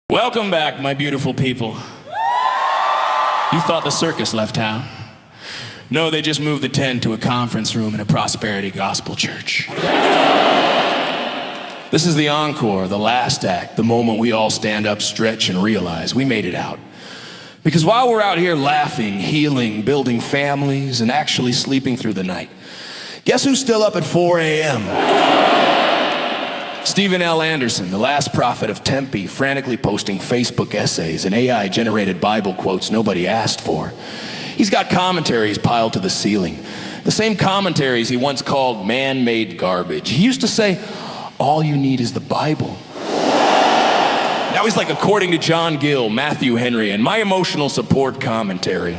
Welcome back, my beautiful people. You thought the circus left town? No, they just moved the tent to a conference room in a prosperity gospel church. This is the encore, the last act, the moment we all stand up, stretch, and realize we made it out. Because while we're out here laughing, healing, building families, and actually sleeping through the night, guess who's still up at 4 a.m.? Stephen L. Anderson, the last prophet of Tempe, frantically posting Facebook essays and AI-generated Bible quotes nobody asked for. He's got commentaries piled to the ceiling. The same commentaries he once called man-made garbage. He used to say, all you need is the Bible. Now he's like, according to John Gill, Matthew Henry, and my emotional support commentary.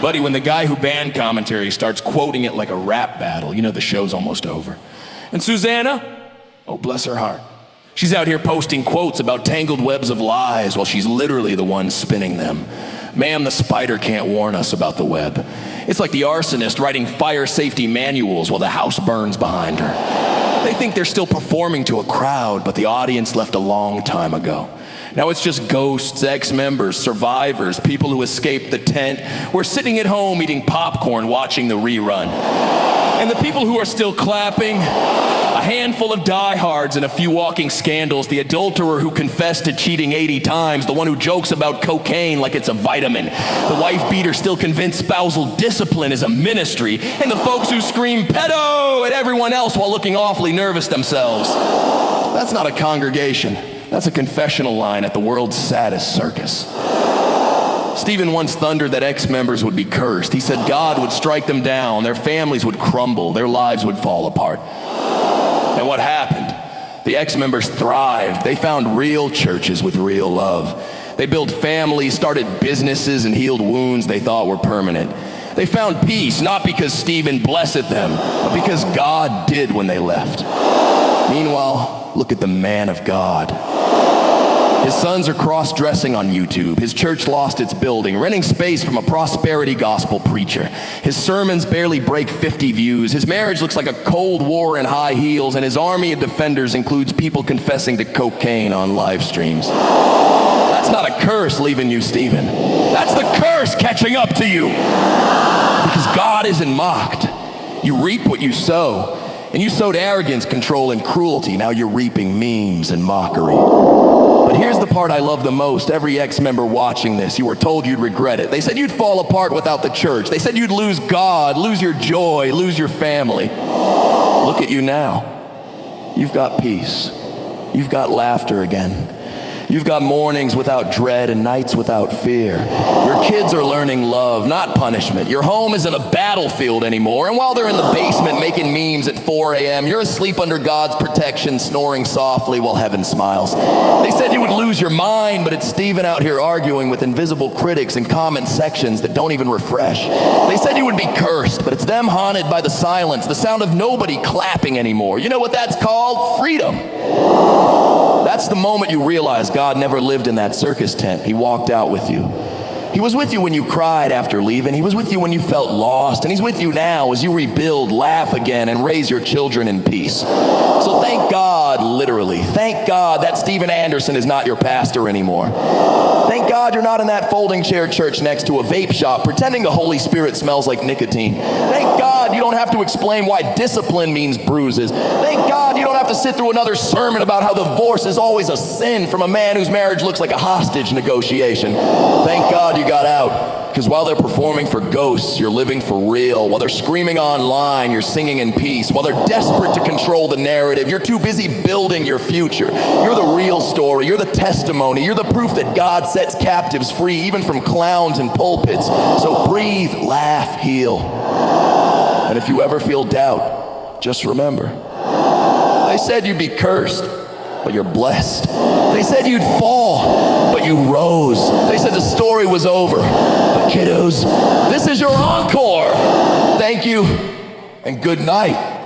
Buddy, when the guy who banned commentary starts quoting it like a rap battle, you know the show's almost over. And Susanna, oh bless her heart, she's out here posting quotes about tangled webs of lies while she's literally the one spinning them. Ma'am, the spider can't warn us about the web. It's like the arsonist writing fire safety manuals while the house burns behind her. They think they're still performing to a crowd, but the audience left a long time ago. Now it's just ghosts, ex-members, survivors, people who escaped the tent. We're sitting at home eating popcorn, watching the rerun. And the people who are still clapping, a handful of diehards and a few walking scandals, the adulterer who confessed to cheating 80 times, the one who jokes about cocaine like it's a vitamin, the wife beater still convinced spousal discipline is a ministry, and the folks who scream pedo at everyone else while looking awfully nervous themselves. That's not a congregation. That's a confessional line at the world's saddest circus. Stephen once thundered that ex-members would be cursed. He said God would strike them down, their families would crumble, their lives would fall apart. And what happened? The ex-members thrived. They found real churches with real love. They built families, started businesses, and healed wounds they thought were permanent. They found peace, not because Stephen blessed them, but because God did when they left. Meanwhile, look at the man of God. His sons are cross-dressing on YouTube. His church lost its building, renting space from a prosperity gospel preacher. His sermons barely break 50 views. His marriage looks like a Cold War in high heels, and his army of defenders includes people confessing to cocaine on live streams. That's not a curse leaving you, Stephen. That's the curse catching up to you. Because God isn't mocked. You reap what you sow. And you sowed arrogance, control, and cruelty. Now you're reaping memes and mockery. But here's the part I love the most. Every ex-member watching this, you were told you'd regret it. They said you'd fall apart without the church. They said you'd lose God, lose your joy, lose your family. Look at you now. You've got peace. You've got laughter again. You've got mornings without dread and nights without fear. Your kids are learning love, not punishment. Your home isn't a battlefield anymore. And while they're in the basement making memes at 4 a.m., you're asleep under God's protection, snoring softly while heaven smiles. They said you would lose your mind, but it's Stephen out here arguing with invisible critics in comment sections that don't even refresh. They said you would be cursed, but it's them haunted by the silence, the sound of nobody clapping anymore. You know what that's called? Freedom. That's the moment you realize God never lived in that circus tent. He walked out with you. He was with you when you cried after leaving. He was with you when you felt lost. And he's with you now as you rebuild, laugh again, and raise your children in peace. So thank God, literally. Thank God that Stephen Anderson is not your pastor anymore. Thank God you're not in that folding chair church next to a vape shop pretending the Holy Spirit smells like nicotine. Thank God you don't have to explain why discipline means bruises. Thank God you don't have to sit through another sermon about how divorce is always a sin from a man whose marriage looks like a hostage negotiation. Thank God you got out, because while they're performing for ghosts, you're living for real. While they're screaming online, you're singing in peace. While they're desperate to control the narrative, you're too busy building your future. You're the real story. You're the testimony. You're the proof that God sets captives free, even from clowns and pulpits. So breathe, laugh, heal. And if you ever feel doubt, just remember, they said you'd be cursed, but you're blessed. They said you'd fall, but you rose. They said the story was over. But kiddos, this is your encore. Thank you, and good night.